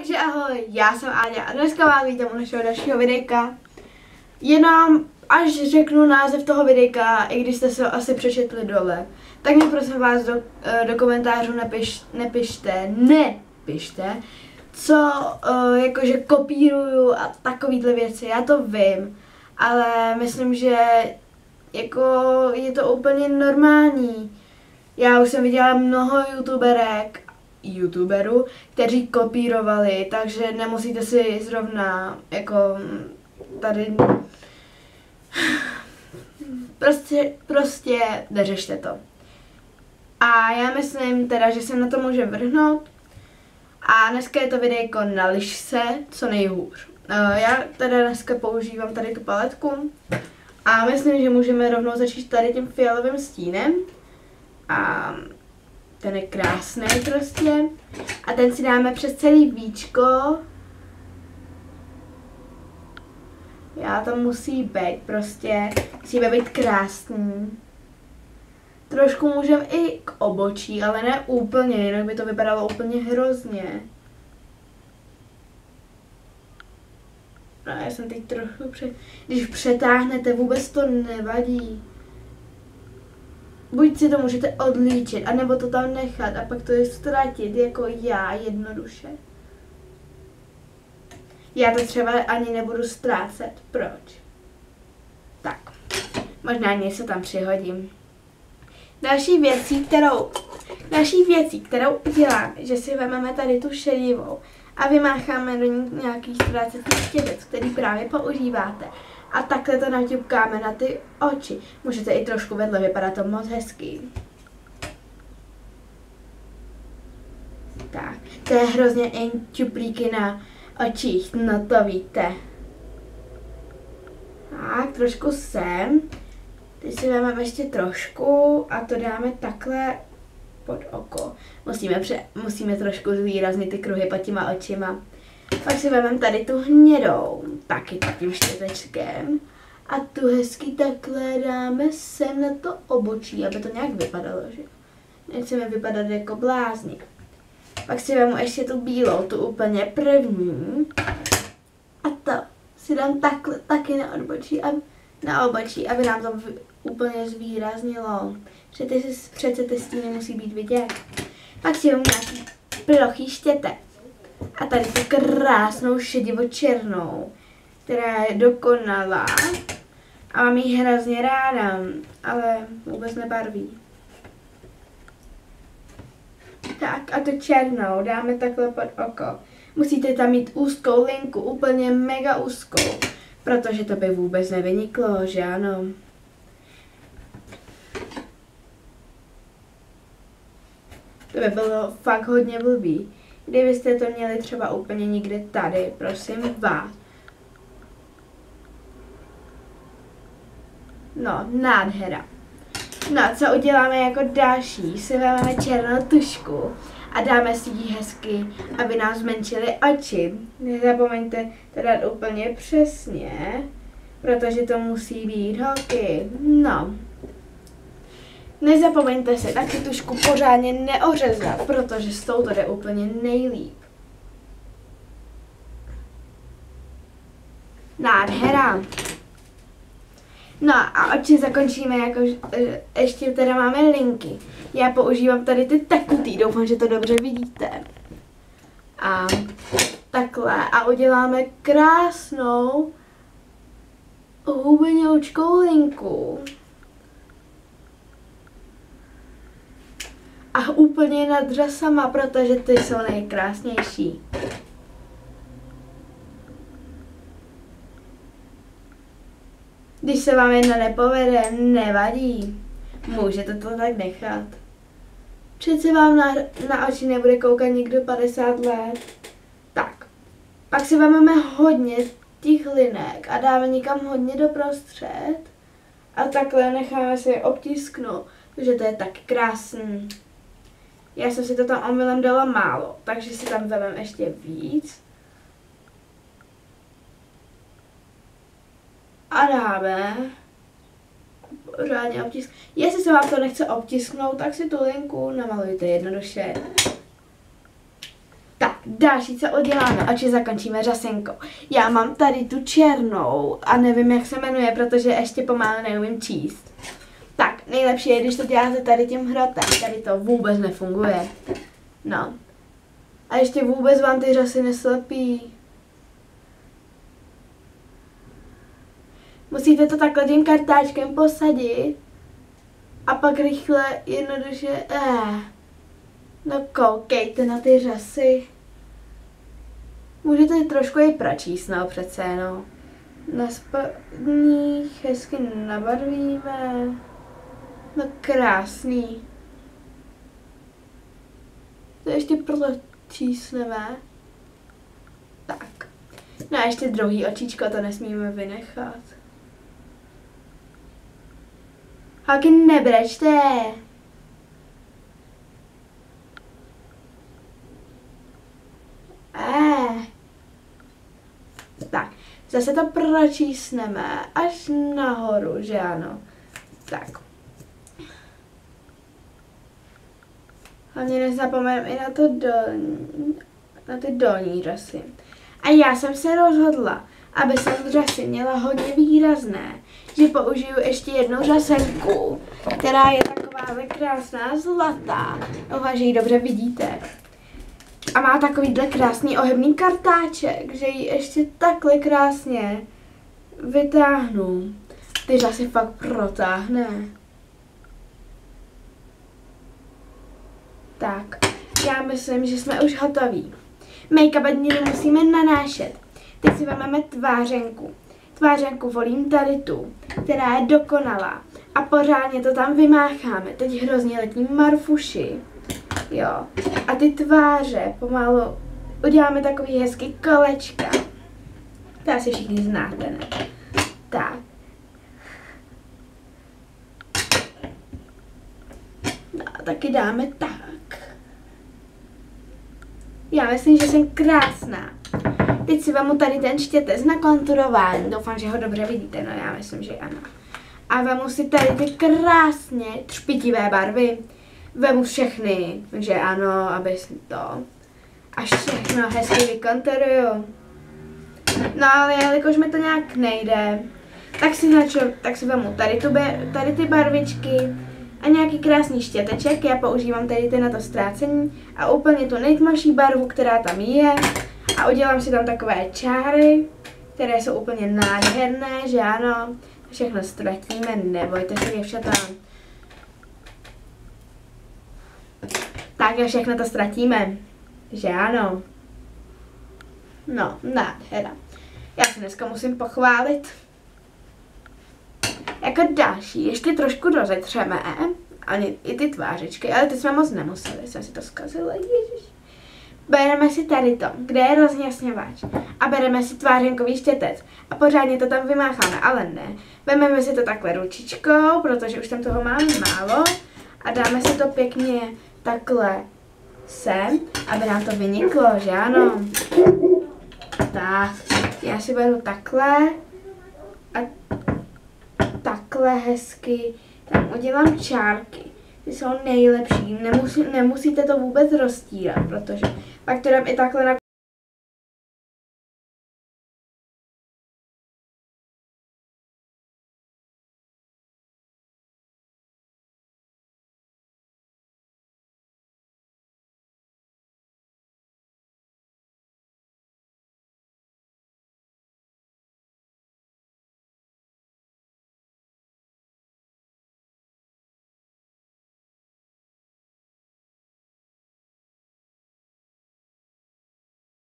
Takže ahoj, já jsem Áďa a dneska vás vítám u našeho dalšího videjka. Jenom až řeknu název toho videjka, i když jste se ho asi přečetli dole, tak mi prosím vás do komentářů nepište, co jakože kopíruju a takovýhle věci, já to vím, ale myslím, že jako je to úplně normální. Já už jsem viděla mnoho youtuberů, kteří kopírovali, takže nemusíte si zrovna jako tady prostě neřešte to. A já myslím teda, že se na to může vrhnout a dneska je to videjko na lišce co nejhůř. Já teda dneska používám tady tu paletku a myslím, že můžeme rovnou začít tady tím fialovým stínem. A ten je krásný prostě. A ten si dáme přes celý víčko. Já tam musí být prostě. Musíme být krásný. Trošku můžeme i k obočí, ale ne úplně, jinak by to vypadalo úplně hrozně. No, já jsem teď trochu Když přetáhnete, vůbec to nevadí. Buď si to můžete odlíčit, anebo to tam nechat a pak to je ztratit, jako já, jednoduše. Já to třeba ani nebudu ztrácet. Proč? Tak, možná něco tam přihodím. Další věcí, kterou uděláme, že si vezmeme tady tu šedivou a vymácháme do ní nějaký ztrácetý štěbec, který právě používáte. A takhle to naťupkáme na ty oči. Můžete i trošku vedle, vypadá to moc hezký. Tak, to je hrozně jen čuplíky na očích, no to víte. Tak, trošku sem. Teď si vezmeme ještě trošku a to dáme takhle pod oko. Musíme trošku zvýraznit ty kruhy pod těma očima. Pak si vezmeme tady tu hnědou, taky tím štětečkem. A tu hezky takhle dáme sem na to obočí, aby to nějak vypadalo, že? Nechceme vypadat jako blázni. Pak si vezmu ještě tu bílou, tu úplně první. A to si dám takhle taky na obočí, aby nám to úplně zvýraznilo. Přece ty stíny musí být vidět. Pak si vezmu nějaký plochý štětek. A tady tu krásnou šedivo-černou, která je dokonalá a mám ji hrozně ráda, ale vůbec nebarví. Tak a tu černou dáme takhle pod oko. Musíte tam mít úzkou linku, úplně mega úzkou, protože to by vůbec nevyniklo, že ano? To by bylo fakt hodně blbý. Kdybyste to měli třeba úplně někde tady, prosím vás. No, nádhera. No, co uděláme jako další? Si vezmeme černou tušku a dáme si ji hezky, aby nám zmenšily oči. Nezapomeňte to dát úplně přesně, protože to musí být holky. No. Nezapomeňte se taky tušku pořádně neořezat, protože s tou to jde úplně nejlíp. Nádhera. No a oči zakončíme jako, ještě teda máme linky. Já používám tady ty tekutý, doufám, že to dobře vidíte. A takhle a uděláme krásnou hubeňoučkou linku. A úplně nad řasama, protože ty jsou nejkrásnější. Když se vám jedno nepovede, nevadí. Můžete to tak nechat. Přece vám na oči nebude koukat nikdo 50 let. Tak. Pak si vezmeme hodně těch linek a dáme někam hodně doprostřed. A takhle necháme si je obtisknout, protože to je tak krásný. Já jsem si to tam omylem dala málo, takže si tam vezmeme ještě víc. A dáme pořádně obtisk. Jestli se vám to nechce obtisknout, tak si tu linku namalujte jednoduše. Tak. další, co uděláme, oči zakončíme řasenkou. Já mám tady tu černou a nevím, jak se jmenuje, protože ještě pomalu neumím číst. Tak, nejlepší je, když to děláte tady tím hrotem. Tady to vůbec nefunguje. No. A ještě vůbec vám ty řasy neslepí. Musíte to takhle tím kartáčkem posadit a pak rychle jednoduše no koukejte na ty řasy. Můžete trošku i pročíst, no přece, no. Na spodních hezky nabarvíme. No krásný. To ještě pročísneme. Tak. No a ještě druhý očičko, to nesmíme vynechat. Holky, nebrečte. Tak, zase to pročísneme až nahoru, že ano. Tak. Hlavně nezapomeňme i na ty dolní řasy. A já jsem se rozhodla, aby jsem řasy měla hodně výrazné, že použiju ještě jednu řasenku, která je taková krásná zlatá. Doufám, že ji dobře vidíte. A má takovýhle krásný ohebný kartáček, že ji ještě takhle krásně vytáhnu. Ty řasy fakt protáhne. Tak, já myslím, že jsme už hotoví. Make-up ani nemusíme nanášet. Teď si vezmeme tvářenku. Tvářenku volím tady tu, která je dokonalá. A pořádně to tam vymácháme. Teď hrozně letí marfuši. Jo. A ty tváře pomalu uděláme takový hezký kolečka. To asi všichni znáte, ne? Tak. No, taky dáme tak. Já myslím, že jsem krásná. Teď si vemu tady ten štětec na konturování. Doufám, že ho dobře vidíte, no já myslím, že ano. A vemu si tady ty krásně třpitivé barvy. Vemu všechny, že ano, aby to. A všechno hezky vykonturuju. No ale jelikož mi to nějak nejde, tak si vemu tady ty barvičky a nějaký krásný štěteček. Já používám tady ty na to ztrácení a úplně tu nejtmavší barvu, která tam je. A udělám si tam takové čáry, které jsou úplně nádherné, že ano. Všechno ztratíme, nebojte se, děvčata. Tak a všechno to ztratíme, že ano. No, nádhera. Já se dneska musím pochválit. Jako další, ještě trošku rozetřeme, ani i ty tvářičky, ale ty jsme moc nemuseli, jsem si to zkazila, ježiš. Bereme si tady to, kde je rozjasňovač a bereme si tvářenkový štětec a pořádně to tam vymácháme, ale ne. Vezmeme si to takhle ručičkou, protože už tam toho máme málo a dáme si to pěkně takhle sem, aby nám to vyniklo, že ano. Tak, já si beru takhle a takhle hezky tam udělám čárky. Ty jsou nejlepší, nemusíte to vůbec roztírat, protože pak to dám i takhle na